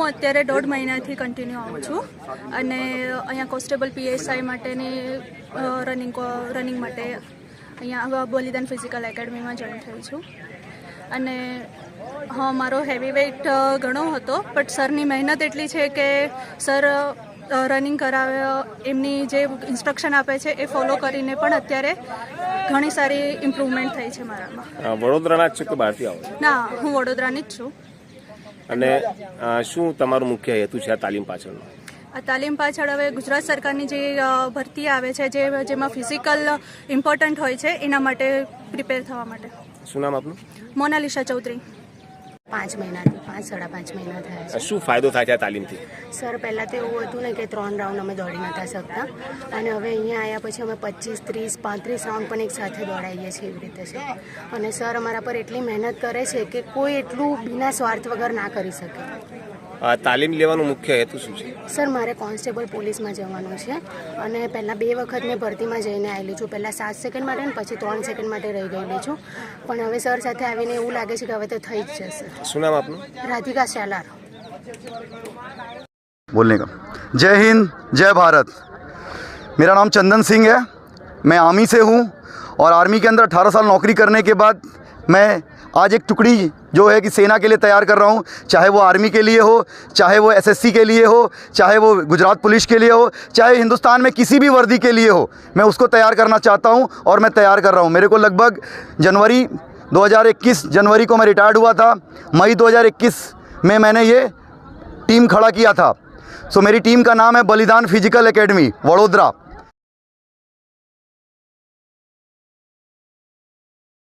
અત્યારે 1.5 મહિનાથી કન્ટિન્યુ આવું છું અને અહીંયા કોન્સ્ટેબલ PSI માટેની રનિંગ માટે અહીંયા બલિદાન ફિઝિકલ એકેડમીમાં જોઈન થઈ છું અને હા મારો હેવી વેઇટ ઘણો હતો બટ સરની મહેનત એટલી છે કે સર રનિંગ કરાવે એમની જે ઇન્સ્ટ્રક્શન આપે છે એ ફોલો કરીને પણ અત્યારે ઘણી સારી ઇમ્પ્રુવમેન્ટ થઈ છે મારામાં। વડોદરાના જ છો કે બહારથી આવો? ના, હું વડોદરાની જ છું। અને શું તમારું મુખ્ય હેતુ છે આ તાલીમ પાછળનો? આ તાલીમ પાછળ હવે ગુજરાત સરકારની જે ભરતી આવે છે જેમાં ફિઝિકલ ઇમ્પોર્ટન્ટ હોય છે એના માટે પ્રિપેર થવા માટે। શું નામ આપનું? મોનાલિસા ચૌધરી। 5 મહિનાથી 5-5.5 મહિના થયા છે। શું ફાયદો થાય છે આ તાલીમથી? સર પહેલાં તો એવું હતું ને કે 3 રાઉન્ડ અમે દોડી નહોતા શકતા અને હવે અહીંયા આવ્યા પછી અમે 25, 30, 35 રાઉન્ડ પણ એક સાથે દોડાવીએ છીએ એવી રીતે છે અને સર અમારા પર એટલી મહેનત કરે છે કે કોઈ એટલું બિના સ્વાર્થ વગર ના કરી શકે। તાલીમ લેવાનો મુખ્ય હેતુ શું છે? સર મારે કોન્સ્ટેબલ પોલીસમાં જવાનું છે અને પહેલાં 2 વખત મેં ભરતીમાં જઈને આવેલી છું। પહેલાં 7 સેકન્ડ માટે ને પછી 3 સેકન્ડ માટે રહી ગયેલી છું પણ હવે સર સાથે આવીને એવું લાગે છે કે હવે તો થઈ જ જશે। શું નામ આપનું? રાધિકા શાલાર। बोलने का जय हिंद जय भारत। मेरा नाम चंदन सिंह है, मैं आर्मी से हूँ और आर्मी के अंदर 18 साल नौकरी करने के बाद मैं आज एक टुकड़ी जो है कि सेना के लिए तैयार कर रहा हूँ, चाहे वो आर्मी के लिए हो, चाहे वो SSC के लिए हो, चाहे वो गुजरात पुलिस के लिए हो, चाहे हिंदुस्तान में किसी भी वर्दी के लिए हो, मैं उसको तैयार करना चाहता हूँ और मैं तैयार कर रहा हूँ। मेरे को लगभग जनवरी 2021 जनवरी को मैं रिटायर्ड हुआ था। मई 2021 में मैंने ये टीम खड़ा किया था। सो मेरी टीम का नाम है बलिदान फिजिकल एकेडमी वडोदरा।